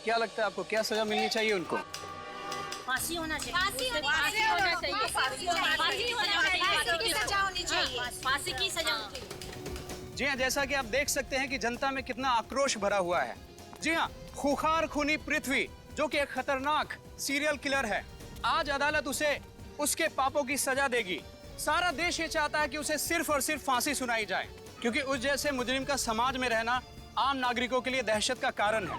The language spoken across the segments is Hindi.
क्या लगता है आपको, क्या सजा मिलनी चाहिए उनको? फांसी होना चाहिए। फांसी होना चाहिए। फांसी की सजा होनी चाहिए। जी हाँ, जैसा कि आप देख सकते हैं कि जनता में कितना आक्रोश भरा हुआ है। जी हाँ, खूंखार खूनी पृथ्वी जो कि एक खतरनाक सीरियल किलर है, आज अदालत उसे उसके पापों की सजा देगी। सारा देश ये चाहता है कि उसे सिर्फ और सिर्फ फांसी सुनाई जाए, क्योंकि उस जैसे मुजरिम का समाज में रहना आम नागरिकों के लिए दहशत का कारण है।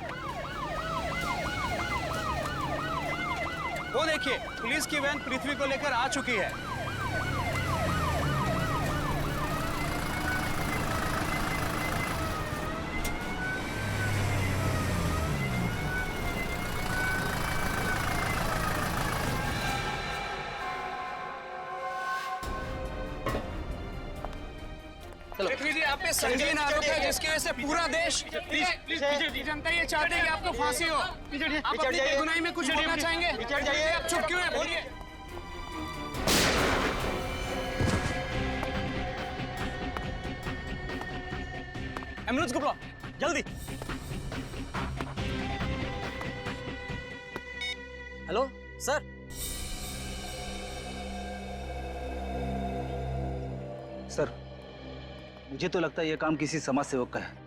वो देखिए, पुलिस की वैन पृथ्वी को लेकर आ चुकी है। पृथ्वी जी, आप पे संगीन आरोप है जिसकी वजह से पूरा देश, जनता ये चाहते हैं कि आपको फांसी हो। आप अपनी बेगुनाही में कुछ बोलना चाहेंगे? आप चुप क्यों हैं? बोलिए। एम्बुलेंस को बुलाओ जल्दी। Hello sir. सर, मुझे तो लगता है यह काम किसी समाज सेवक का है,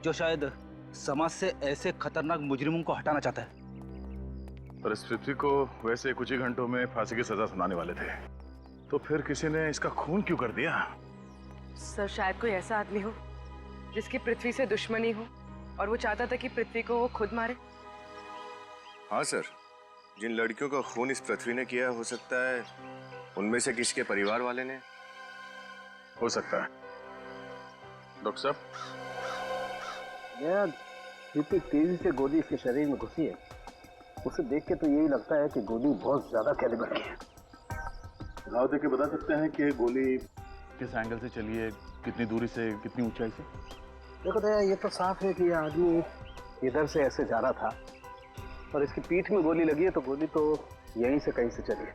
जो शायद समाज से ऐसे खतरनाक मुजरिमों को हटाना चाहता है। पर इस पृथ्वी को वैसे कुछ ही घंटों में फांसी की सजा सुनाने वाले थे, तो फिर किसी ने इसका खून क्यों कर दिया? सर, शायद कोई ऐसा आदमी हो जिसकी पृथ्वी से दुश्मनी हो और वो चाहता था कि पृथ्वी को वो खुद मारे। हाँ सर, जिन लड़कियों का खून इस पृथ्वी ने किया, हो सकता है उनमें से किसी के परिवार वाले ने। हो सकता है। डॉक्टर साहब, जितनी तेजी से गोली इसके शरीर में घुसी है, उसे देख के तो यही लगता है कि गोली बहुत ज्यादा कैलिबर की है। घाव देख के बता सकते हैं कि गोली किस एंगल से चली है, कितनी दूरी से, कितनी ऊंचाई से? देखो दया, ये तो साफ है कि ये आदमी इधर से ऐसे जा रहा था और इसकी पीठ में गोली लगी है, तो गोली तो यहीं से कहीं से चली है।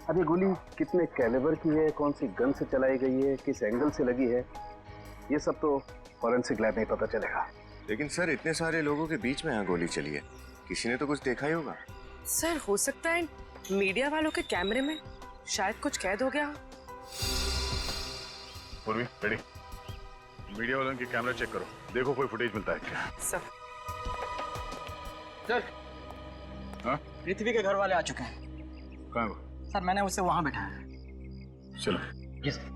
अब ये गोली कितने कैलिबर की है, कौन सी गन से चलाई गई है, किस एंगल से लगी है, ये सब तो फॉरेंसिक लैब में पता चलेगा। लेकिन सर, इतने सारे लोगों के बीच में यहाँ गोली चली है, किसी ने तो कुछ देखा ही होगा। सर, हो सकता है मीडिया वालों के कैमरे में शायद कुछ कैद हो गया हो। पूर्वी, रेडी। मीडिया वालों के कैमरा चेक करो, देखो कोई फुटेज मिलता है क्या। सर, हाँ? पृथ्वी के घर वाले आ चुके हैं। कहाँ वो? सर, मैंने उसे वहां बिठाया। चलो। जी सर।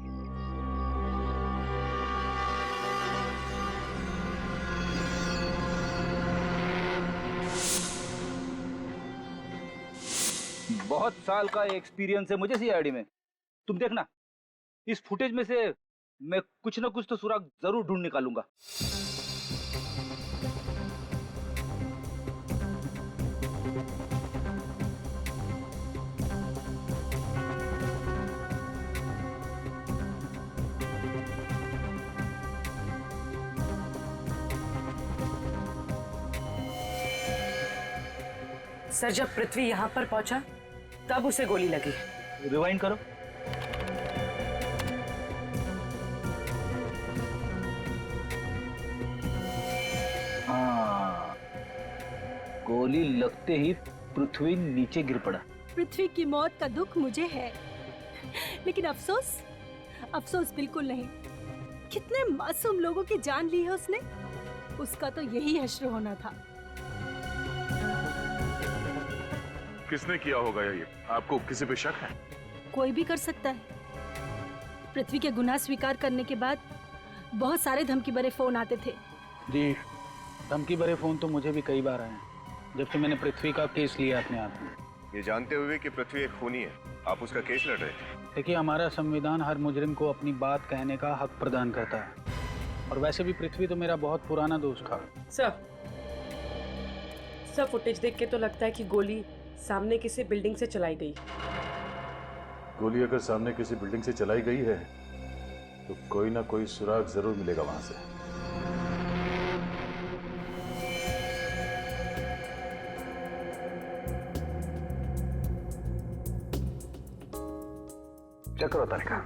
बहुत साल का एक्सपीरियंस है मुझे सीआईडी में। तुम देखना, इस फुटेज में से मैं कुछ ना कुछ तो सुराग जरूर ढूंढ निकालूंगा। सर, जब पृथ्वी यहाँ पर पहुंचा तब उसे गोली लगी। रिवाइंड करो। हाँ, गोली लगते ही पृथ्वी नीचे गिर पड़ा। पृथ्वी की मौत का दुख मुझे है, लेकिन अफसोस बिल्कुल नहीं। कितने मासूम लोगों की जान ली है उसने। उसका तो यही हश्र होना था। किसने किया होगा ये? आपको किसी पे शक है? कोई भी कर सकता है। पृथ्वी के गुनाह स्वीकार करने के बाद बहुत सारे धमकी भरे फोन आते थे। जी, धमकी भरे फोन तो मुझे भी कई बार आए हैं जब से मैंने पृथ्वी का केस लिया अपने हाथ में। ये जानते हुए कि पृथ्वी एक खूनी है, आप उसका केस लड़ रहे थे। देखिए, हमारा संविधान हर मुजरिम को अपनी बात कहने का हक प्रदान करता है, और वैसे भी पृथ्वी तो मेरा बहुत पुराना दोस्त था। सर, फुटेज देख के तो लगता है कि गोली सामने किसी बिल्डिंग से चलाई गई। गोली अगर सामने किसी बिल्डिंग से चलाई गई है तो कोई ना कोई सुराग जरूर मिलेगा वहां से। चेक करो तालिका।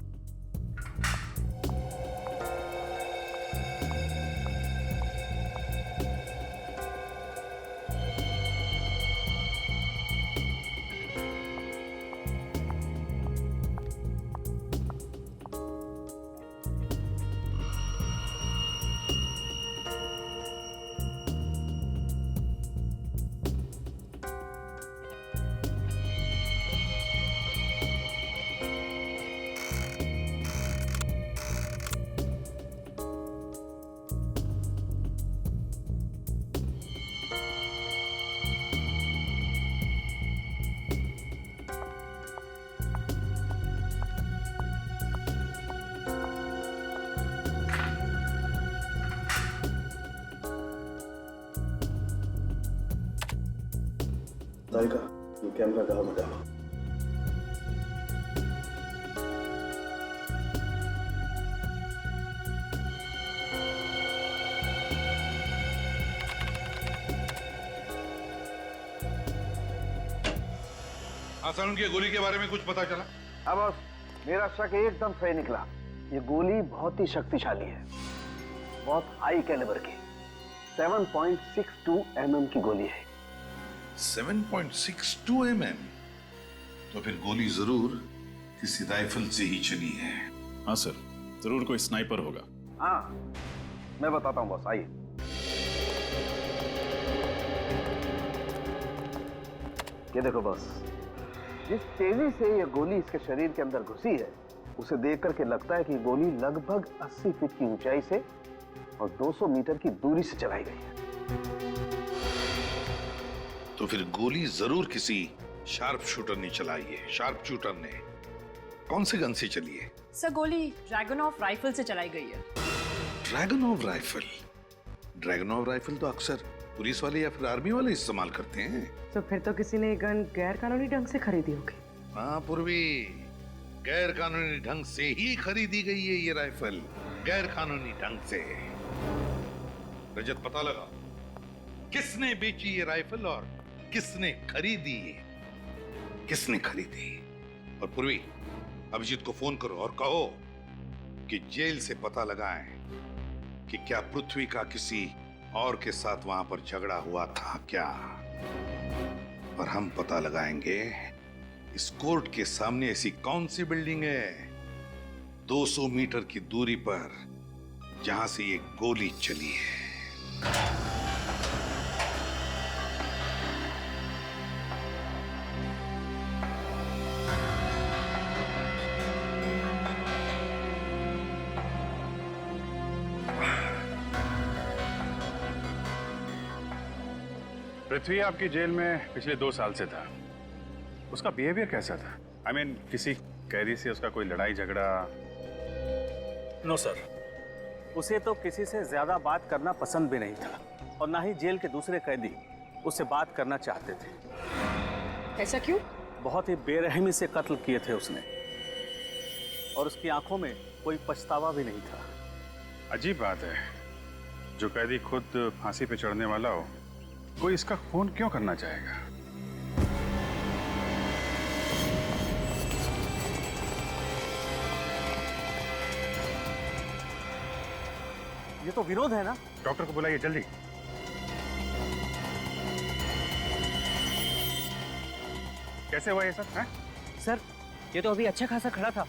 तारिका, ये कैमरा कहाँ में डालो? आसान की गोली के बारे में कुछ पता चला? अब बस मेरा शक एकदम सही निकला। ये गोली बहुत ही शक्तिशाली है, बहुत हाई कैलिबर की 7.62 mm की गोली है। 7.62 mm? तो फिर गोली जरूर किसी राइफल से ही चली है। हाँ सर, जरूर कोई स्नाइपर होगा। हाँ, मैं बताता हूँ बॉस, आइए। ये देखो बॉस, जिस तेजी से ये गोली इसके शरीर के अंदर घुसी है, उसे देख करके लगता है कि गोली लगभग 80 फीट की ऊंचाई से और 200 मीटर की दूरी से चलाई गई है। तो फिर गोली जरूर किसी शार्प शूटर ने चलाई है। शार्प शूटर ने कौन से गन से चली है? सर, गोली ड्रैगन ऑफ राइफल से चलाई गई है। Dragon of rifle? Dragon of rifle तो अक्सर पुलिस वाले या फिर आर्मी वाले इस्तेमाल करते हैं। तो फिर तो किसी ने गन गैर कानूनी ढंग से खरीदी होगी। हाँ पूर्वी, गैर कानूनी ढंग से ही खरीदी गई है ये राइफल, गैर कानूनी ढंग से। रजत, पता लगा किसने बेची ये राइफल और किसने खरीदी? किसने खरीदी? और पूर्वी, अभिजीत को फोन करो और कहो कि जेल से पता लगाएं कि क्या पृथ्वी का किसी और के साथ वहां पर झगड़ा हुआ था क्या। और हम पता लगाएंगे इस कोर्ट के सामने ऐसी कौन सी बिल्डिंग है 200 मीटर की दूरी पर जहां से ये गोली चली है। पृथ्वी आपकी जेल में पिछले 2 साल से था। उसका बिहेवियर कैसा था? I mean, किसी कैदी से उसका कोई लड़ाई झगड़ा? नो सर, उसे तो किसी से ज्यादा बात करना पसंद भी नहीं था और ना ही जेल के दूसरे कैदी उससे बात करना चाहते थे। ऐसा क्यों? बहुत ही बेरहमी से कत्ल किए थे उसने और उसकी आंखों में कोई पछतावा भी नहीं था। अजीब बात है, जो कैदी खुद फांसी पे चढ़ने वाला हो, कोई इसका खून क्यों करना चाहेगा? ये तो विनोद है ना? डॉक्टर को बुलाइए जल्दी। कैसे हुआ ये सब? हैं? सर, ये तो अभी अच्छा खासा खड़ा था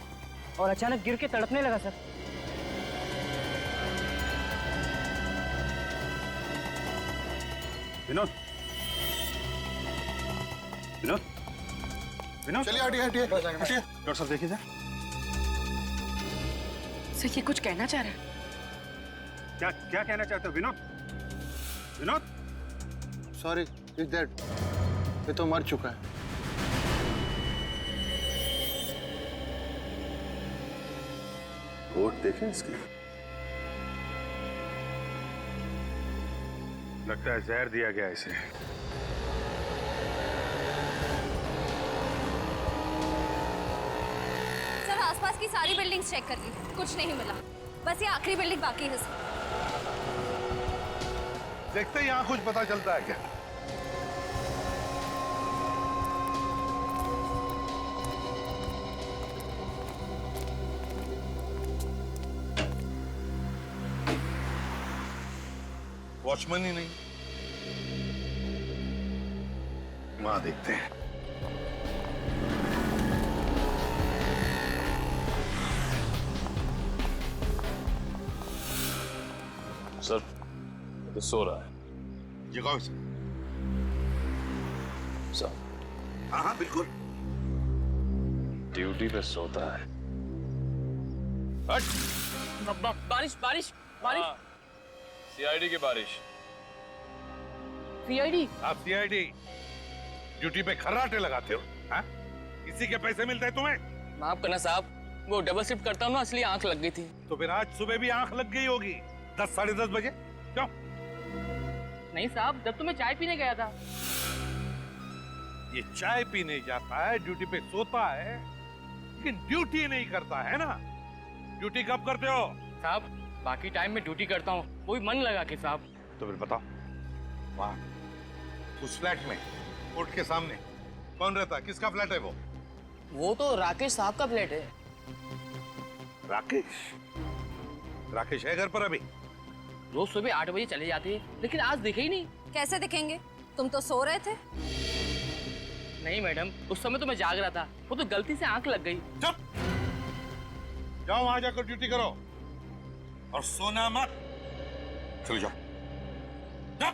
और अचानक गिर के तड़पने लगा सर। विनोद, विनोद, विनोद, चलिए हटिए हटिए हटिए। डॉक्टर साहब देखिए सर। सर, ये कुछ कहना चाह रहा है? क्या क्या कहना चाहते हो Vinod? Vinod, sorry, is dead. ये तो मर चुका है। वोट देखें इसकी। लगता है जहर दिया गया इसे। सर, आसपास की सारी बिल्डिंग्स चेक कर ली, कुछ नहीं मिला। बस ये आखिरी बिल्डिंग बाकी है सर। देखते हैं यहाँ कुछ पता चलता है क्या। वॉचमैन ही नहीं, वहां देखते हैं। सर, तो सो रहा है। जगाओ इसे। सर, हाँ हाँ बिल्कुल। ड्यूटी पे सोता है। बारिश बारिश बारिश। सीआईडी की बारिश। सीआईडी? आप सीआईडी ड्यूटी पे खर्राटे लगाते हो? हाँ? इसी के पैसे मिलते हैं तुम्हें? माफ करना साहब, वो डबल शिफ्ट करता हूँ ना, इसलिए आंख लग गई थी। तो फिर आज सुबह भी आंख लग गई होगी 10 साढ़े 10 बजे। क्यों? नहीं साहब, जब तो मैं चाय पीने गया था। ये चाय पीने जाता है, ड्यूटी पे सोता है, लेकिन ड्यूटी नहीं करता है ना। ड्यूटी कब करते हो? साहब बाकी टाइम में ड्यूटी करता हूँ, वो भी मन लगा के साहब। तो फिर बताओ, वहां उस फ्लैट में कोर्ट के सामने कौन रहता है? किसका फ्लैट है वो? वो तो राकेश साहब का फ्लैट है। राकेश? राकेश है घर पर अभी? रोज सुबह 8 बजे चले जाते हैं, लेकिन आज दिखे ही नहीं। कैसे दिखेंगे? तुम तो सो रहे थे। नहीं मैडम, उस समय तो मैं जाग रहा था, वो तो गलती से आंख लग गई। चुप! जाओ वहां जाकर ड्यूटी करो और सोना मत। चलो जाओ। जाओ।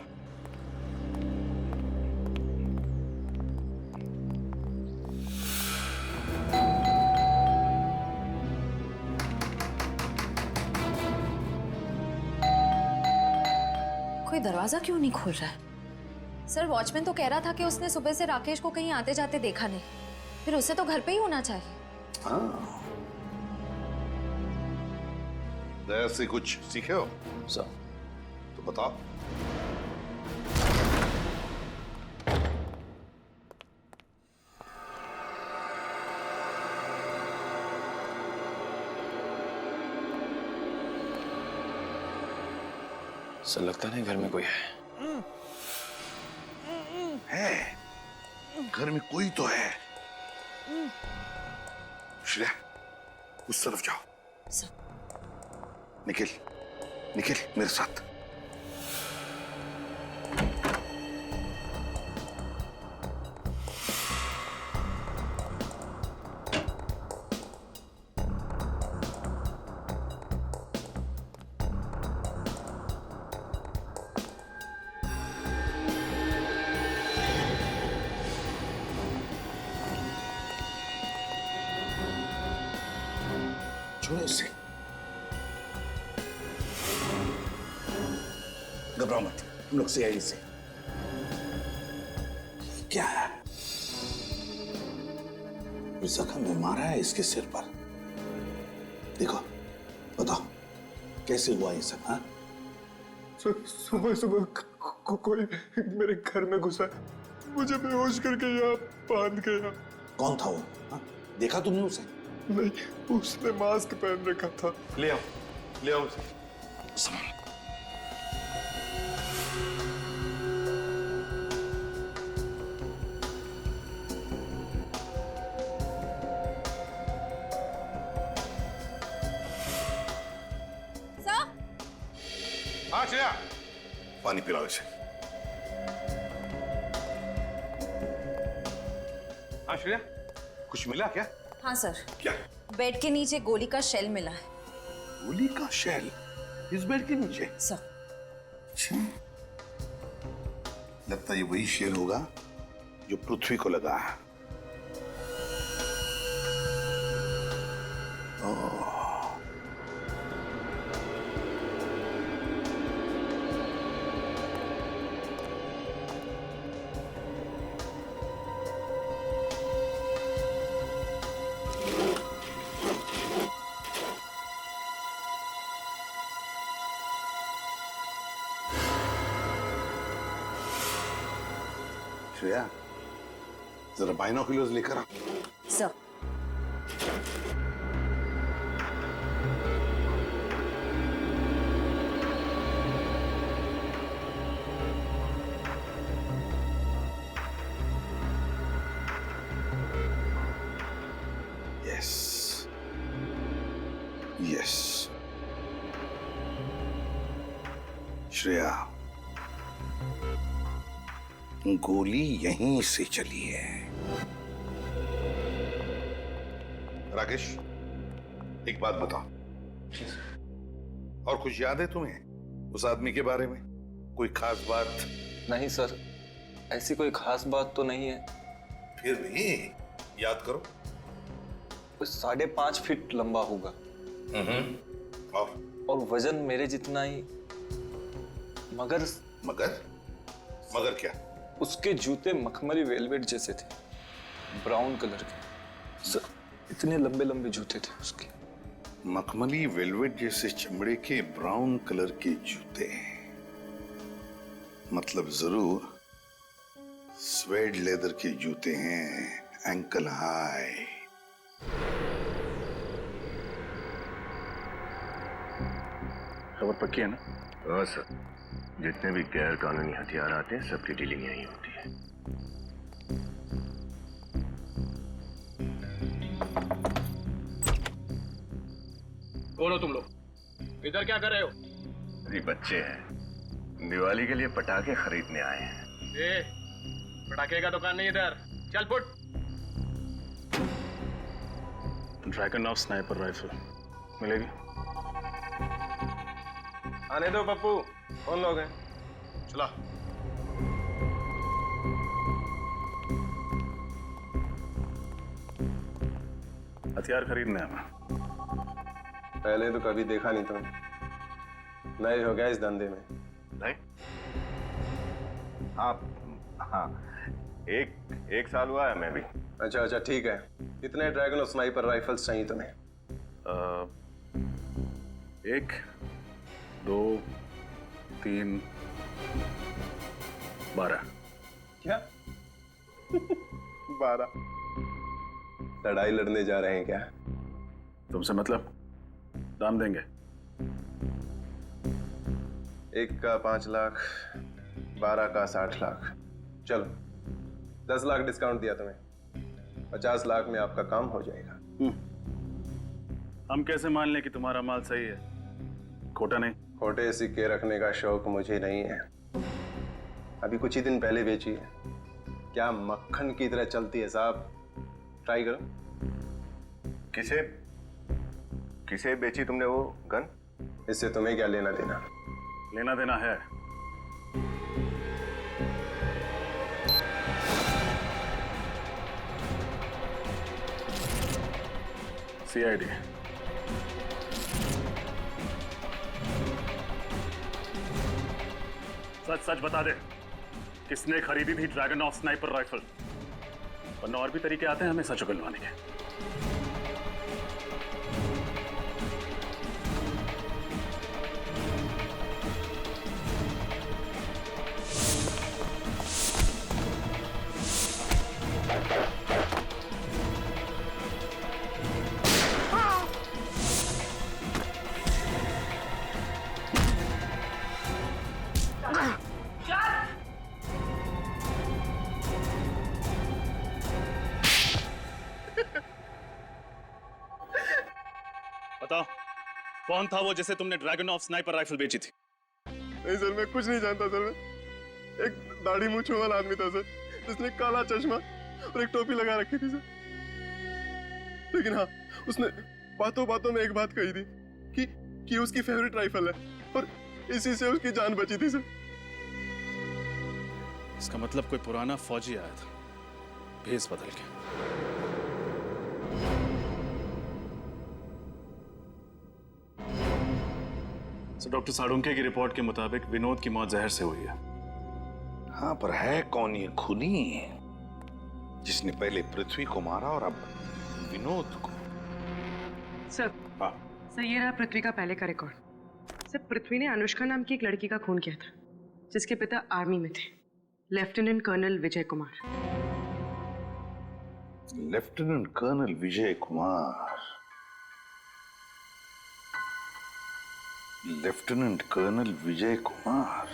कोई दरवाजा क्यों नहीं खोल रहा है? सर वॉचमैन तो कह रहा था कि उसने सुबह से राकेश को कहीं आते जाते देखा नहीं, फिर उसे तो घर पे ही होना चाहिए। दया से कुछ सीखे हो? सर तो बताओ। सर लगता नहीं घर में कोई है। घर में कोई तो है। श्रेया, उस तरफ जाओ। सर। निखिल, निखिल मेरे साथ। छोड़ो उसे, घबराओ मत, हम लोग सीआईडी से। क्या है? जख्म में मारा है इसके सिर पर। देखो, बताओ कैसे हुआ ये सब? हाँ, सुबह सुबह कोई मेरे घर में घुसा, मुझे बेहोश करके यहाँ बांध गया। कौन था वो? हाँ? देखा तुमने उसे? नहीं, उसने मास्क पहन रखा था। ले आओ, ले आओ उसे। संभाल। सर? हाँ श्रेया, पानी पिलाओ इसे। हाँ श्रेया, कुछ मिला क्या? हाँ सर। क्या? बेड के नीचे गोली का शेल मिला है। गोली का शेल इस बेड के नीचे? सर। अच्छा, लगता है ये वही शेल होगा जो पृथ्वी को लगा है। श्रेया, जरा बाइनोकुलर्स लेकर आ। सर। Yes, yes. श्रेया, गोली यहीं से चली है। राकेश, एक बात बताओ, और कुछ याद है तुम्हें उस आदमी के बारे में? कोई खास बात? नहीं सर, ऐसी कोई खास बात तो नहीं है। फिर भी याद करो। 5.5 फीट लंबा होगा। और वजन मेरे जितना ही। मगर मगर मगर क्या? उसके जूते मखमली वेलवेट जैसे थे, ब्राउन कलर के। सर, इतने लंबे लंबे जूते थे उसके। मखमली वेलवेट जैसे चमड़े के ब्राउन कलर के जूते। मतलब स्वेड लेदर के जूते हैं, एंकल हाई। खबर पक्की है ना? हाँ सर, जितने भी गैर कानूनी हथियार आते हैं सबकी डीलिंग यही होती है। कौन हो तुम लोग? इधर क्या कर रहे हो? अरे बच्चे हैं, दिवाली के लिए पटाखे खरीदने आए हैं। ए, पटाखे का दुकान नहीं इधर, चल foot. Dragon of sniper rifle मिलेगी? आने दो पप्पू, कौन लोग हैं? चला। हथियार खरीदने हमें। पहले तो कभी देखा नहीं तुम्हें, नए हो गया इस धंधे में। नहीं? हाँ, एक साल हुआ है मैं भी। अच्छा ठीक है। कितने ड्रैगन और स्नाइपर राइफल्स चाहिए तुम्हें? 1, 2, 3, 12। क्या? 12? लड़ाई लड़ने जा रहे हैं क्या? तुमसे मतलब? दाम देंगे। एक का 5 लाख, 12 का 60 लाख। चलो 10 लाख डिस्काउंट दिया तुम्हें, 50 लाख में आपका काम हो जाएगा। हम कैसे मान लें कि तुम्हारा माल सही है, खोटा नहीं? खोटे सिक्के रखने का शौक मुझे नहीं है। अभी कुछ ही दिन पहले बेची है, क्या मक्खन की तरह चलती है साहब। ट्राई करो। किसे बेची तुमने वो गन? इससे तुम्हें क्या लेना देना? लेना देना है। CID। सच बता दे, किसने खरीदी थी ड्रैगन ऑफ स्नाइपर राइफल? वरना और भी तरीके आते हैं हमें सच उगलवाने के। बताओ, कौन था वो जिसे तुमने ड्रैगन ऑफ स्नाइपर राइफल बेची थी? नहीं सर, मैं कुछ नहीं जानता सर। मैं एक दाढ़ी मूंछों वाला आदमी था सर, जिसने काला चश्मा और एक टोपी लगा रखी थी सर। लेकिन हाँ, उसने बातों बातों में एक बात कही थी कि उसकी फेवरेट राइफल है और इसी से उसकी जान बची थी सर। इसका मतलब कोई पुराना फौजी आया था, भेस बदल के। डॉक्टर साळुंखे की रिपोर्ट के मुताबिक विनोद की मौत जहर से हुई है। हाँ, पर है कौन ये खूनी जिसने पहले पृथ्वी को मारा और अब विनोद को? सर, सर ये रहा पृथ्वी का पहले का रिकॉर्ड। सर, पृथ्वी ने अनुष्का नाम की एक लड़की का खून किया था, जिसके पिता आर्मी में थे, lieutenant colonel Vijay Kumar. Lieutenant colonel Vijay Kumar. Lieutenant colonel Vijay Kumar.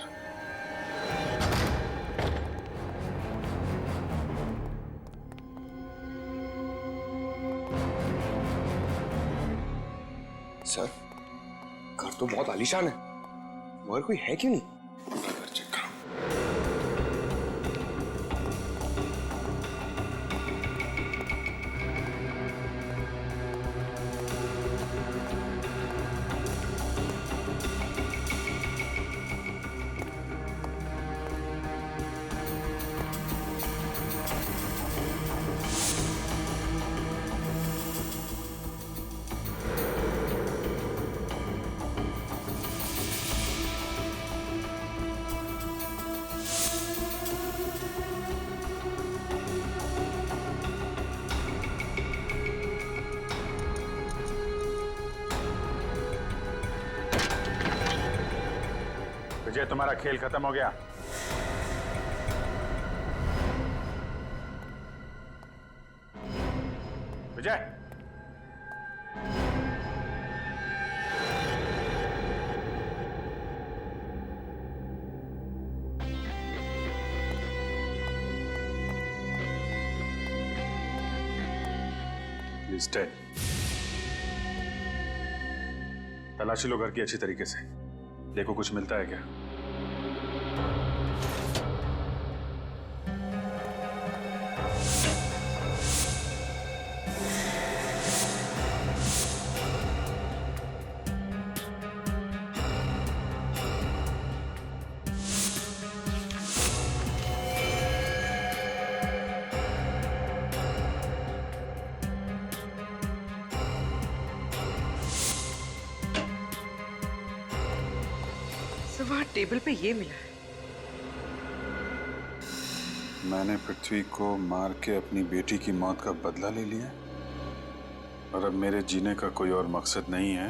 Sir, घर तो बहुत आलीशान है, मगर कोई है क्यों नहीं? घर चेक करो। विजय, तुम्हारा खेल खत्म हो गया। विजय, He's dead. तलाशी लो घर की अच्छी तरीके से, देखो कुछ मिलता है क्या। वहाँ टेबल पे ये मिला है। मैंने पृथ्वी को मार के अपनी बेटी की मौत का बदला ले लिया और अब मेरे जीने का कोई और मकसद नहीं है,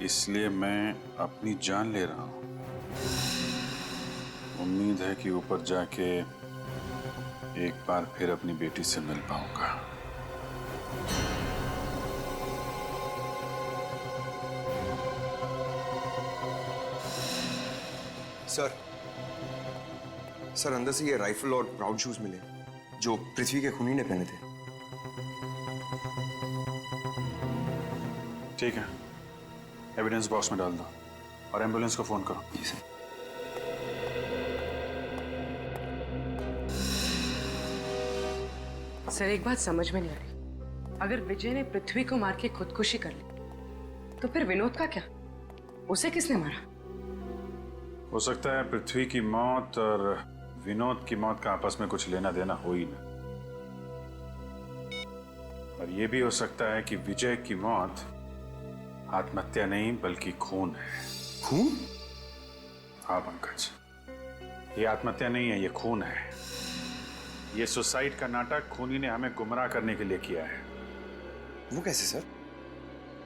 इसलिए मैं अपनी जान ले रहा हूं। उम्मीद है कि ऊपर जाके एक बार फिर अपनी बेटी से मिल पाऊंगा। सर अंदर से ये राइफल और ब्राउन शूज मिले जो पृथ्वी के खूनी ने पहने थे। ठीक है, एविडेंस बॉक्स में डाल दो और एम्बुलेंस को फोन करो। जी सर। सर एक बात समझ में नहीं आ रही, अगर विजय ने पृथ्वी को मार के खुदकुशी कर ली तो फिर विनोद का क्या? उसे किसने मारा? हो सकता है पृथ्वी की मौत और विनोद की मौत का आपस में कुछ लेना देना हो ही ना, और यह भी हो सकता है कि विजय की मौत आत्महत्या नहीं बल्कि खून है। खून? हाँ पंकज, ये आत्महत्या नहीं है, ये खून है। ये सुसाइड का नाटक खूनी ने हमें गुमराह करने के लिए किया है। वो कैसे सर?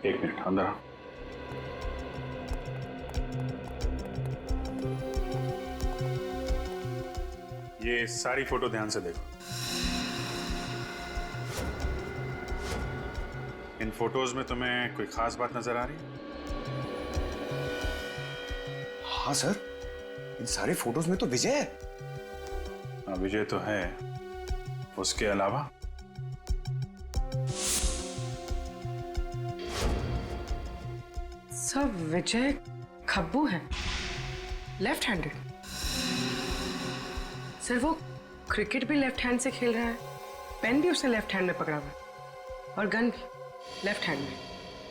एक मिनट, अंदर आओ। ये सारी फोटो ध्यान से देखो। इन फोटोज में तुम्हें कोई खास बात नजर आ रही है? हाँ सर, इन सारे फोटोज में तो विजय है। हाँ विजय तो है, उसके अलावा सब विजय खब्बू है, लेफ्ट हैंडेड। सर वो क्रिकेट भी लेफ्ट हैंड से खेल रहा है, पेन भी उसने लेफ्ट हैंड में पकड़ा हुआ है और गन भी लेफ्ट हैंड में।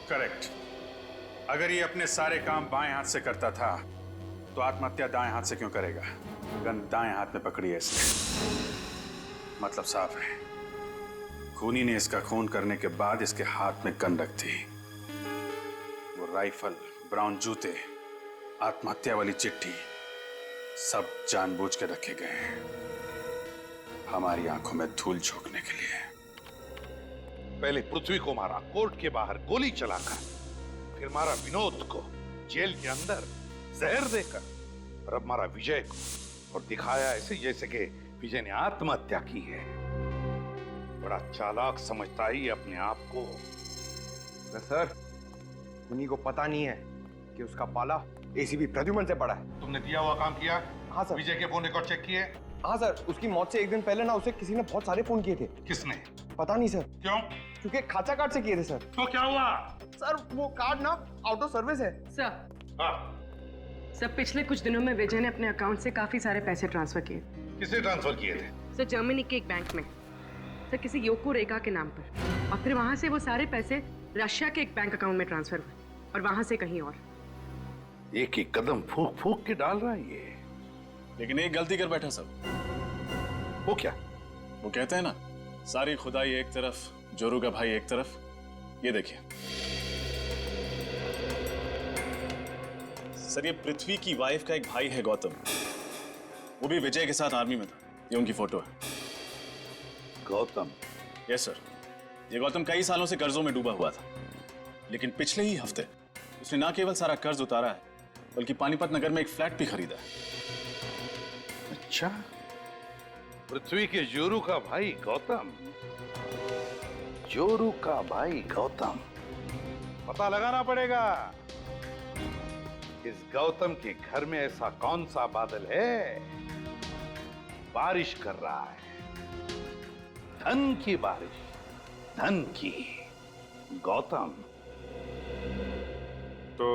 करेक्ट। अगर ये अपने सारे काम बाएं हाथ से करता था तो आत्महत्या दाएं हाथ से क्यों करेगा? गन दाएं हाथ में पकड़ी है इसने, मतलब साफ है, खूनी ने इसका खून करने के बाद इसके हाथ में गन रख दी। वो राइफल, ब्राउन जूते, आत्महत्या वाली चिट्ठी सब जानबूझ के रखे गए हैं, हमारी आंखों में धूल झोंकने के लिए। पहले पृथ्वी को मारा कोर्ट के बाहर गोली चलाकर, फिर मारा विनोद को जेल के अंदर जहर देकर, और अब मारा विजय को और दिखाया ऐसे जैसे कि विजय ने आत्महत्या की है। बड़ा चालाक समझता ही अपने आप को। सर उन्हीं को पता नहीं है कि उसका पाला एसीपी प्रद्युमन से पड़ा है। तुमने दिया हुआ काम किया? हाँ सर। विजय के फोन रिकॉर्ड चेक किए? हाँ सर, उसकी मौत से एक दिन पहले ना उसे किसी ने बहुत सारे फोन किए थे। किसने? पता नहीं सर। क्यों? क्योंकि खाचा कार्ड से किए थे सर। तो क्या हुआ? सर वो कार्ड ना आउट ऑफ सर्विस है। सर पिछले कुछ दिनों में विजय ने अपने अकाउंट से काफी सारे पैसे ट्रांसफर किए। किसे ट्रांसफर किए थे? सर जर्मनी के एक बैंक में, सर किसी योको रेखा के नाम पर, और फिर वहां से वो सारे पैसे रशिया के एक बैंक अकाउंट में ट्रांसफर हुए और वहां से कहीं और। एक एक कदम फूक फूक के डाल रहा है ये। लेकिन एक गलती कर बैठा सब। वो क्या? वो कहते हैं ना, सारी खुदाई एक तरफ, जोरू का भाई एक तरफ। ये देखिए सर, ये पृथ्वी की वाइफ का एक भाई है गौतम, वो भी विजय के साथ आर्मी में था। ये उनकी फोटो है। गौतम? Yes sir. ये गौतम कई सालों से कर्जों में डूबा हुआ था, लेकिन पिछले ही हफ्ते उसने ना केवल सारा कर्ज उतारा है बल्कि पानीपत नगर में एक फ्लैट भी खरीदा है। अच्छा, पृथ्वी के जोरू का भाई गौतम। जोरू का भाई गौतम। पता लगाना पड़ेगा इस गौतम के घर में ऐसा कौन सा बादल है बारिश कर रहा है, धन की बारिश, धन की। गौतम। तो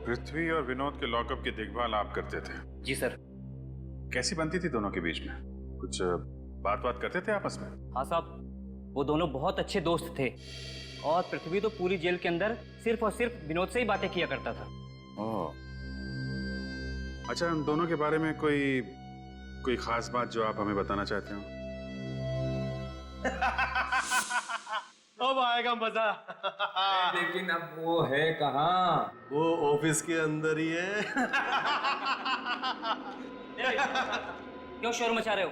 पृथ्वी और विनोद के लॉकअप की देखभाल आप करते थे? जी सर। कैसी बनती थी दोनों के बीच में? कुछ बात करते थे आपस में? हाँ साहब, वो दोनों बहुत अच्छे दोस्त थे और पृथ्वी तो पूरी जेल के अंदर सिर्फ और सिर्फ विनोद से ही बातें किया करता था। ओह। अच्छा, इन दोनों के बारे में कोई खास बात जो आप हमें बताना चाहते हो? अब आएगा मजा। लेकिन अब वो है कहाँ? वो ऑफिस के अंदर ही है। क्यों शोर मचा रहे हो?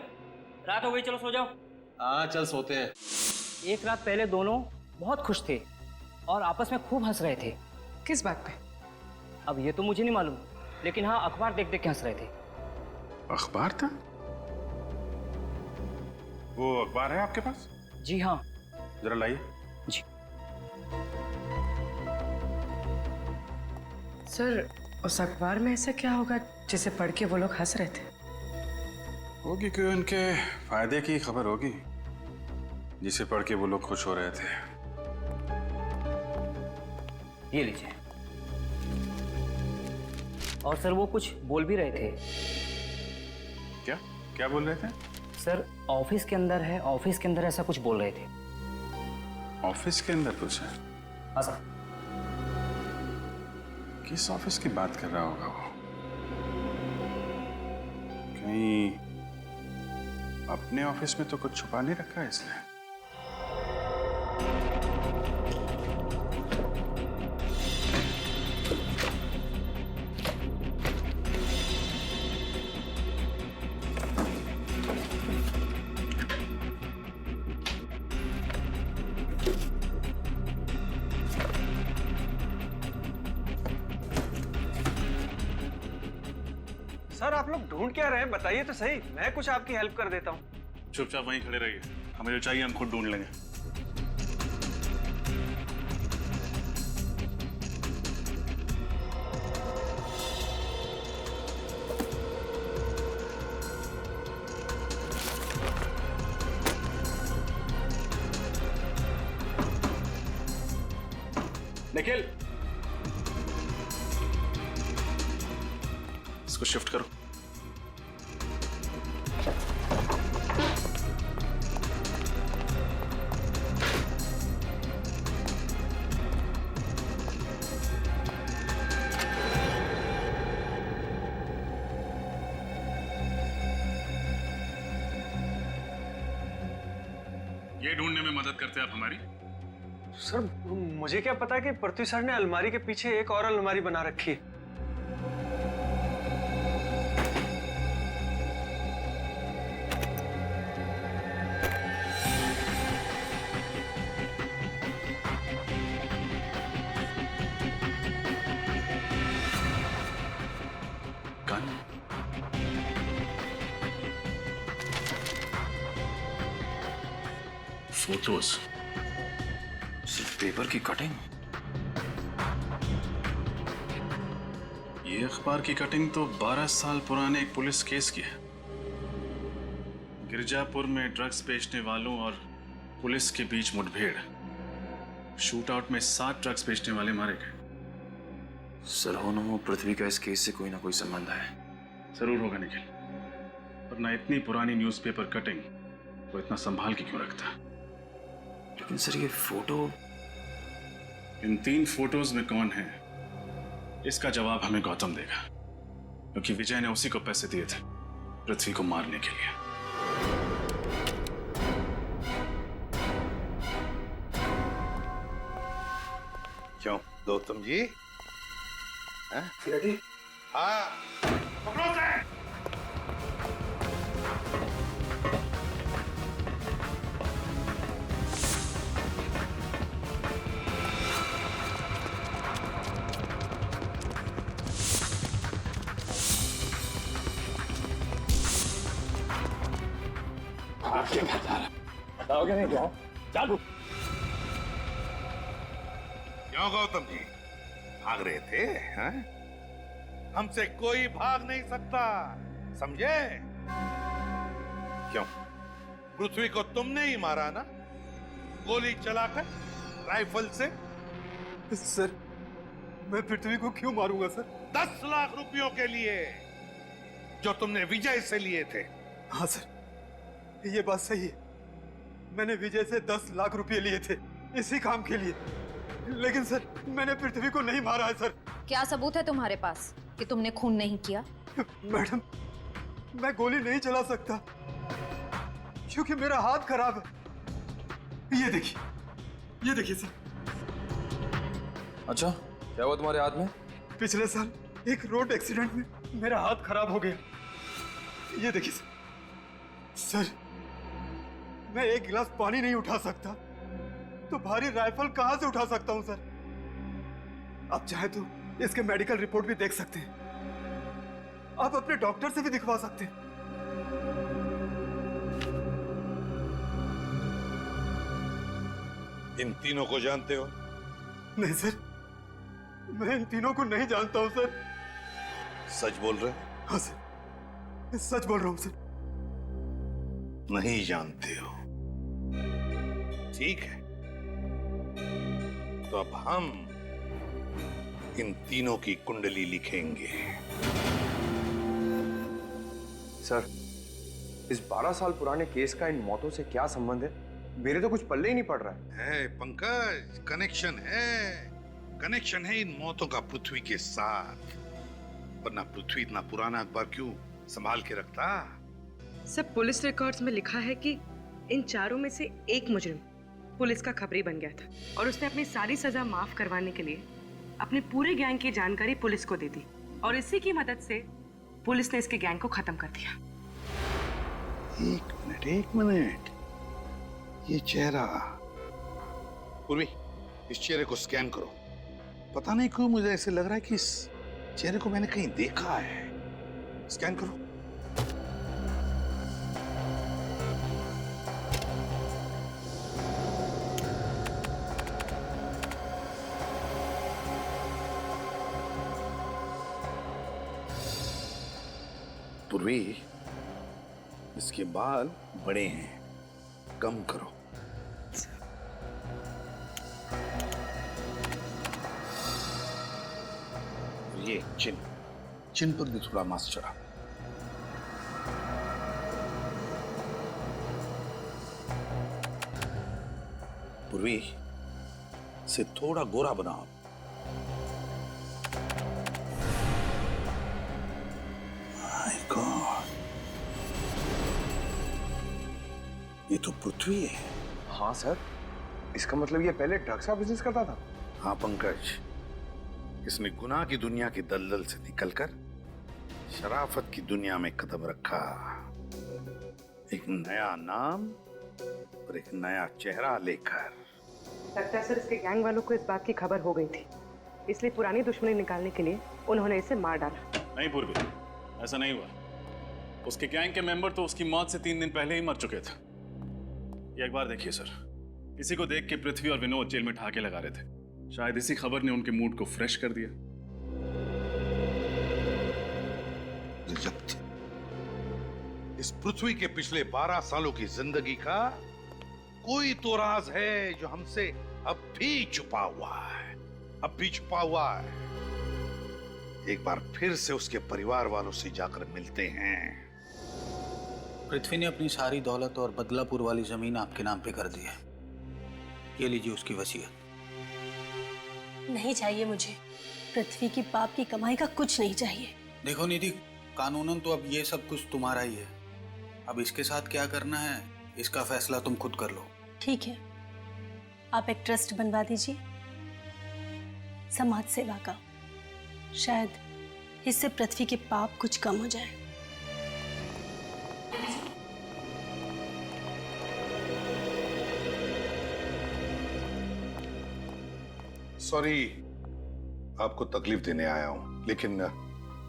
रात हो गई, चलो सो जाओ। हाँ चल सोते हैं। एक रात पहले दोनों बहुत खुश थे और आपस में खूब हंस रहे थे। किस बात पे? अब ये तो मुझे नहीं मालूम, लेकिन हाँ अखबार देख देख के हंस रहे थे। अखबार था? वो अखबार है आपके पास? जी हाँ। जरा लाइए। जी। सर, उस अखबार में ऐसा क्या होगा जिसे पढ़ के वो लोग हंस रहे थे? होगी कोई उनके फायदे की खबर होगी जिसे पढ़ के वो लोग खुश हो रहे थे। ये लीजिए। और सर वो कुछ बोल भी रहे थे। क्या क्या बोल रहे थे? सर ऑफिस के अंदर है, ऑफिस के अंदर ऐसा कुछ बोल रहे थे। ऑफिस के अंदर कुछ है? हाँ सर। किस ऑफिस की बात कर रहा होगा वो? कहीं अपने ऑफिस में तो कुछ छुपा नहीं रखा है इसने? सर आप लोग ढूंढ क्या रहे हैं? बताइए तो सही, मैं कुछ आपकी हेल्प कर देता हूँ। चुपचाप वहीं खड़े रहिए, हमें जो चाहिए हम खुद ढूंढ लेंगे। निखिल, इसको शिफ्ट करो। ये ढूंढने में मदद करते आप हमारी? सर मुझे क्या पता कि पृथ्वी सर ने अलमारी के पीछे एक और अलमारी बना रखी है। फोटोज, सिर्फ पेपर की कटिंग। ये अखबार की कटिंग तो 12 साल पुराने एक पुलिस केस की है। गिरजापुर में ड्रग्स बेचने वालों और पुलिस के बीच मुठभेड़, शूटआउट में 7 ड्रग्स बेचने वाले मारे गए। सर हो न हो पृथ्वी का इस केस से कोई ना कोई संबंध है। जरूर होगा निखिल, वरना इतनी पुरानी न्यूज़पेपर कटिंग वो इतना संभाल के क्यों रखता? लेकिन सर ये फोटो, इन 3 फोटोज में कौन है इसका जवाब हमें गौतम देगा, क्योंकि विजय ने उसी को पैसे दिए थे पृथ्वी को मारने के लिए। क्यों गौतम जी? हाँ? हाँ पकड़ो से। बताओगे नहीं क्या? चालू। क्यों गौतम जी भाग रहे थे? हैं? हमसे कोई भाग नहीं सकता, समझे? क्यों? पृथ्वी को तुमने ही मारा ना, गोली चलाकर राइफल से? सर मैं पृथ्वी को क्यों मारूंगा सर? 10 लाख रुपयों के लिए जो तुमने विजय से लिए थे। हाँ सर ये बात सही है, मैंने विजय से 10 लाख रुपए लिए थे इसी काम के लिए, लेकिन सर मैंने पृथ्वी को नहीं मारा है सर। क्या सबूत है तुम्हारे पास कि तुमने खून नहीं किया? मैडम मैं गोली नहीं चला सकता क्योंकि मेरा हाथ खराब है। ये देखिए सर। अच्छा क्या हुआ तुम्हारे हाथ में? पिछले साल एक रोड एक्सीडेंट में मेरा हाथ खराब हो गया। ये देखिए सर, मैं एक गिलास पानी नहीं उठा सकता तो भारी राइफल कहां से उठा सकता हूं सर? आप चाहे तो इसके मेडिकल रिपोर्ट भी देख सकते हैं, आप अपने डॉक्टर से भी दिखवा सकते हैं। इन तीनों को जानते हो? नहीं सर, मैं इन तीनों को नहीं जानता हूं सर। सच बोल रहे? हाँ सर सच बोल रहा हूं सर। नहीं जानते हो? ठीक है, तो अब हम इन तीनों की कुंडली लिखेंगे। सर इस 12 साल पुराने केस का इन मौतों से क्या संबंध है? मेरे तो कुछ पल्ले ही नहीं पड़ रहा है। पंकज कनेक्शन है इन मौतों का पृथ्वी के साथ, वरना पृथ्वी इतना पुराना अखबार क्यों संभाल के रखता? सब पुलिस रिकॉर्ड्स में लिखा है कि इन चारों में से एक मुजरिम पुलिस का खबरी बन गया था और उसने अपनी सारी सजा माफ करवाने के लिए अपने पूरे गैंग की जानकारी पुलिस को दे दी और इसी की मदद से पुलिस ने इसके गैंग को खत्म कर दिया। एक मिनट, ये चेहरा, पूर्वी इस चेहरे को स्कैन करो। पता नहीं क्यों मुझे ऐसे लग रहा है कि इस चेहरे को मैंने कहीं देखा है। स्कैन करो। पूर्वी इसके बाल बड़े हैं, कम करो। ये चिन पर भी थोड़ा मांस चढ़ा। पूर्वी से थोड़ा गोरा बनाओ। माय गॉड, ये तो पृथ्वी है। हाँ सर, इसका मतलब ये पहले ड्रग्स का बिजनेस करता था? हाँ पंकज, इसने गुनाह की दुनिया के दलदल से निकलकर शराफत की दुनिया में कदम रखा। एक नया नाम और एक नया चेहरा लेकर। लगता है सर इसके गैंग वालों को इस बात की खबर हो गई थी, इसलिए पुरानी दुश्मनी निकालने के लिए उन्होंने इसे मार डाला। नहीं पूर्वी, ऐसा नहीं हुआ। उसके गैंग के मेंबर तो उसकी मौत से 3 दिन पहले ही मर चुके थे। ये एक बार देखिए सर, किसी को देख के पृथ्वी और विनोद जेल में ठहाके लगा रहे थे। शायद इसी खबर ने उनके मूड को फ्रेश कर दिया। इस पृथ्वी के पिछले 12 सालों की जिंदगी का कोई तो राज है जो हमसे अब भी छुपा हुआ है। एक बार फिर से उसके परिवार वालों से जाकर मिलते हैं। पृथ्वी ने अपनी सारी दौलत और बदलापुर वाली जमीन आपके नाम पे कर दी है। ये लीजिए उसकी वसीयत। नहीं चाहिए मुझे, पृथ्वी की पाप की कमाई का कुछ नहीं चाहिए। देखो निधि, कानूनन तो अब ये सब कुछ तुम्हारा ही है। अब इसके साथ क्या करना है इसका फैसला तुम खुद कर लो। ठीक है, आप एक ट्रस्ट बनवा दीजिए समाज सेवा का, शायद इससे पृथ्वी के पाप कुछ कम हो जाए। सॉरी आपको तकलीफ देने आया हूं, लेकिन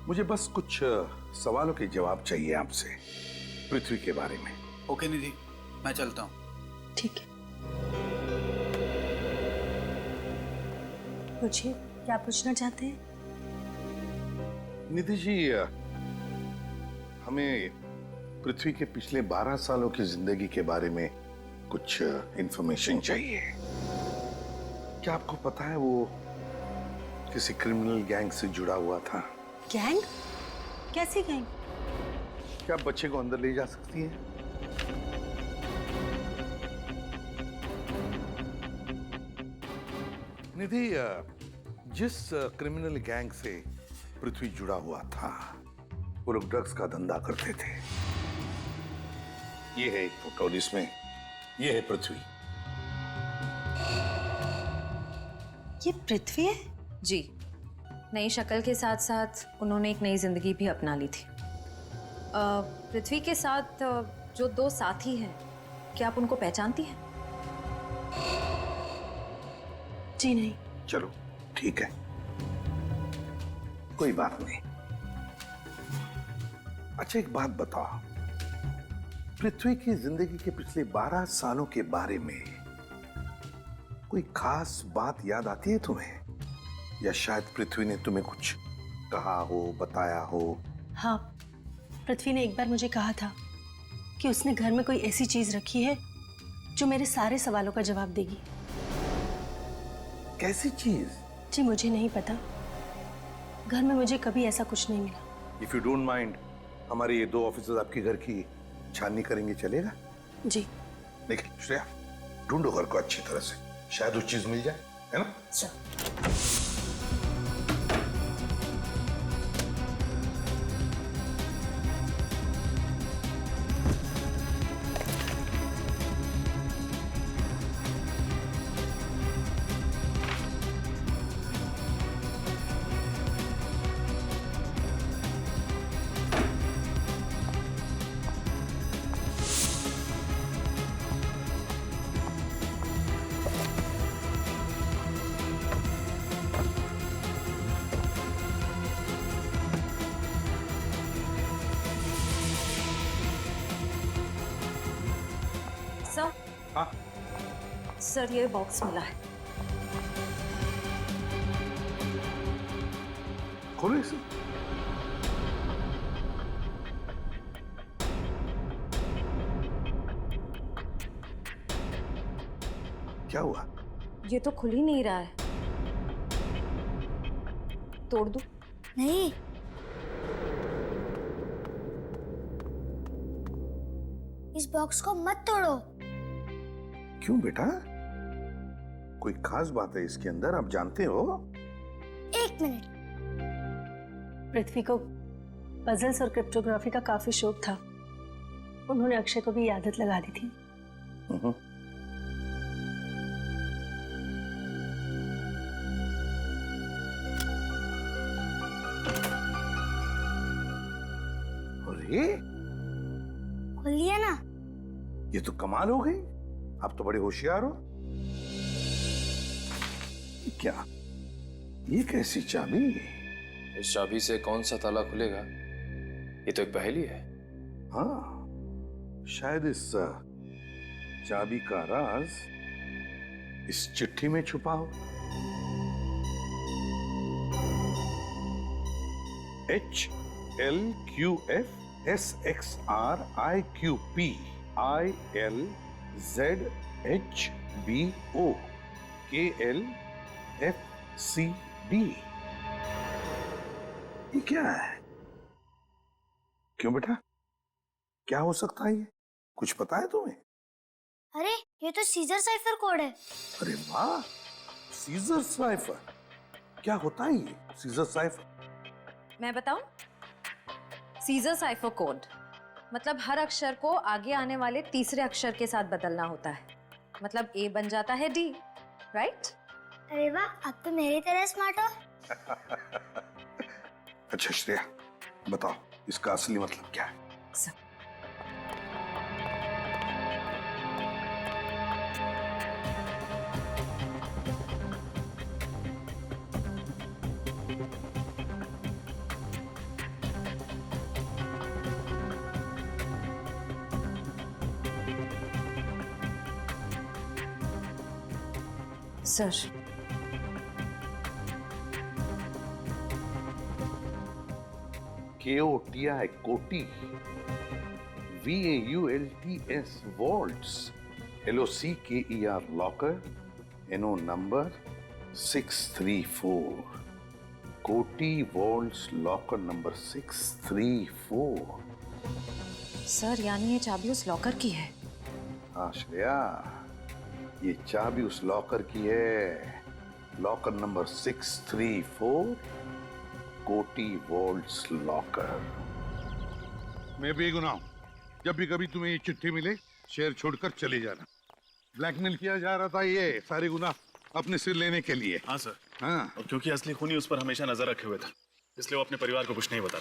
मुझे बस कुछ सवालों के जवाब चाहिए आपसे पृथ्वी के बारे में। ओके निधि, मैं चलता हूं। ठीक है। पूछिए, क्या पूछना चाहते हैं? निधि जी, हमें पृथ्वी के पिछले 12 सालों की जिंदगी के बारे में कुछ इंफॉर्मेशन चाहिए। क्या आपको पता है वो किसी क्रिमिनल गैंग से जुड़ा हुआ था? गैंग? कैसी गैंग? क्या आप बच्चे को अंदर ले जा सकती हैं? निधि, जिस क्रिमिनल गैंग से पृथ्वी जुड़ा हुआ था वो लोग ड्रग्स का धंधा करते थे। ये है एक फोटो जिसमें ये है पृथ्वी। ये पृथ्वी है? जी, नई शक्ल के साथ साथ उन्होंने एक नई जिंदगी भी अपना ली थी। पृथ्वी के साथ जो दो साथी हैं, क्या आप उनको पहचानती हैं? जी नहीं। चलो ठीक है, कोई बात नहीं। अच्छा एक बात बताओ, पृथ्वी की जिंदगी के पिछले 12 सालों के बारे में कोई खास बात याद आती है तुम्हें? या शायद पृथ्वी ने तुम्हें कुछ कहा हो, बताया हो? हाँ, पृथ्वी ने एक बार मुझे कहा था कि उसने घर में कोई ऐसी चीज रखी है जो मेरे सारे सवालों का जवाब देगी। कैसी चीज? जी मुझे नहीं पता, घर में मुझे कभी ऐसा कुछ नहीं मिला। इफ यू डोंट माइंड, हमारे ये 2 ऑफिसर्स आपके घर की छाननी करेंगे, चलेगा? जी। देखिए श्रेया, ढूंढो घर को अच्छी तरह से, शायद वो चीज मिल जाए, है ना? सर, हाँ सर ये बॉक्स मिला है। खोलो इसे। क्या हुआ? ये तो खुल ही नहीं रहा है, तोड़ दूं? नहीं, इस बॉक्स को मत तोड़ो। क्यों बेटा? कोई खास बात है इसके अंदर, आप जानते हो? 1 मिनट। पृथ्वी को पजल्स और क्रिप्टोग्राफी का काफी शौक था। उन्होंने अक्षय को भी आदत लगा दी थी। अरे खोल लिया ना? ये तो कमाल हो गई, आप तो बड़े होशियार हो। क्या ये कैसी चाबी? इस चाबी से कौन सा ताला खुलेगा? ये तो एक पहेली है। हाँ, शायद इस चाबी का राज इस चिट्ठी में छुपा हो। HLQFSXRIQPILZHBOKLFCD। ये क्या है? क्यों बेटा, क्या हो सकता है ये? कुछ पता है तुम्हें? अरे ये तो सीजर साइफर कोड है। अरे वाह, सीजर साइफर। क्या होता है ये सीजर साइफर? मैं बताऊं? सीजर साइफर कोड मतलब हर अक्षर को आगे आने वाले तीसरे अक्षर के साथ बदलना होता है। मतलब ए बन जाता है डी, राइट? अरे वाह, अब तो मेरी तरह स्मार्ट हो। अच्छा श्रेया, बताओ इसका असली मतलब क्या है? सर, KOTI कोटी, VAULTS vaults, LOCKER locker, NO number 634, कोटी वॉल्ट्स लॉकर नंबर 634। सर यानी ये चाबी उस लॉकर की है? हाँ श्रेया, ये चाबी उस लॉकर की है, लॉकर नंबर 634, कोटी वॉल्ट्स लॉकर। मैं बेगुनाह हूं। जब भी कभी तुम्हें ये चिट्ठी मिले, शहर छोड़कर चले जाना। ब्लैकमेल किया जा रहा था, ये सारे गुनाह अपने सिर लेने के लिए। हाँ सर। हाँ, और क्योंकि असली खूनी उस पर हमेशा नजर रखे हुए था, इसलिए वो अपने परिवार को कुछ नहीं बता।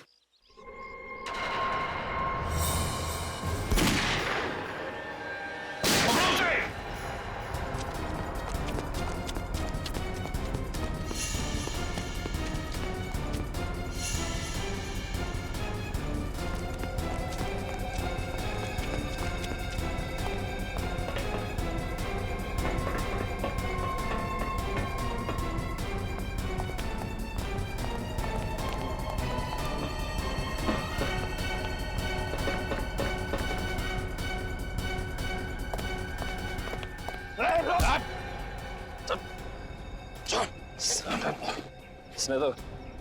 इसने तो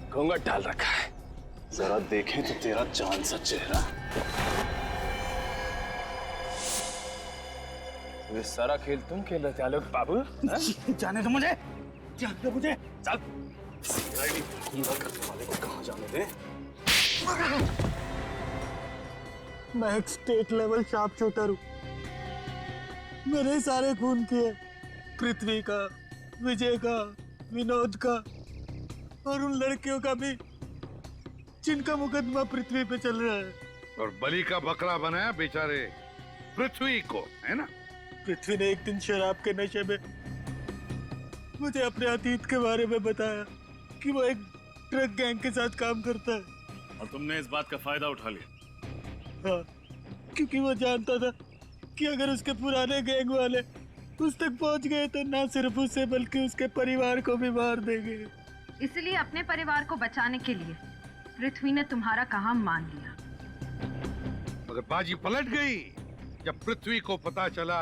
घूंघट डाल रखा है, जरा देखें तो तेरा चांद सा चेहरा। ये सारा खेल तुम खेल रहे थे आलोक बाबू? जाने दो मुझे, जाने दो मुझे। चल, खूंगा करने वाले को कहाँ जाने दे? मैं एक स्टेट लेवल शार्प शूटर हूँ। मैंने सारे खून किए, पृथ्वी का, विजय का, विनोद का, और उन लड़कियों का भी जिनका मुकदमा पृथ्वी पे चल रहा है। और बलि का बकरा बनाया बेचारे पृथ्वी को, है ना? पृथ्वी ने एक दिन शराब के नशे में मुझे अपने अतीत के बारे में बताया कि वो एक ड्रग गैंग के साथ काम करता है। और तुमने इस बात का फायदा उठा लिया? हाँ, क्योंकि वो जानता था कि अगर उसके पुराने गैंग वाले उस तक पहुंच गए तो ना सिर्फ उसे बल्कि उसके परिवार को भी मार देंगे। इसलिए अपने परिवार को बचाने के लिए पृथ्वी ने तुम्हारा काम मान लिया। मगर बाजी पलट गई जब पृथ्वी को पता चला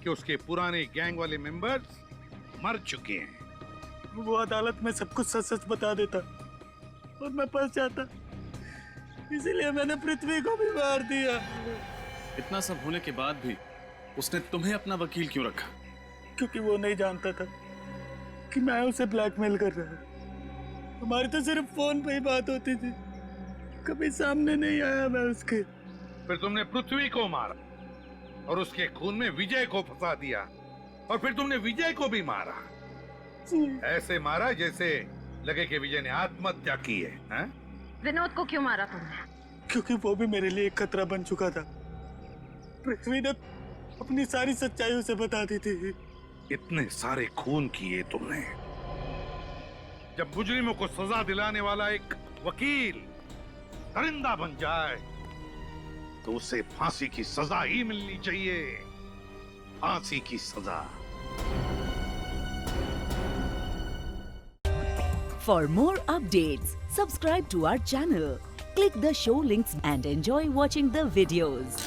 कि उसके पुराने गैंग वाले मेंबर्स मर चुके हैं। वो अदालत में सब कुछ सच सच बता देता और मैं फंस जाता, इसीलिए मैंने पृथ्वी को भी मार दिया। इतना सब होने के बाद भी उसने तुम्हें अपना वकील क्यों रखा? क्योंकि वो नहीं जानता था कि मैं उसे ब्लैकमेल कर रहा हूँ। हमारी तो सिर्फ फोन पे ही बात होती थी, कभी सामने नहीं आया मैं उसके। फिर तुमने पृथ्वी को मारा और उसके खून में विजय को फंसा दिया, और फिर तुमने विजय को भी मारा। ऐसे मारा जैसे लगे कि विजय ने आत्महत्या की है, हैं? विनोद को क्यों मारा तुमने? क्योंकि वो भी मेरे लिए एक खतरा बन चुका था। पृथ्वी ने अपनी सारी सच्चाई उसे बता दी थी। इतने सारे खून किए तुमने। जब मुजरिमों को सजा दिलाने वाला एक वकील दरिंदा बन जाए तो उसे फांसी की सजा ही मिलनी चाहिए, फांसी की सजा। For more updates, subscribe to our channel, click the show links and enjoy watching the videos.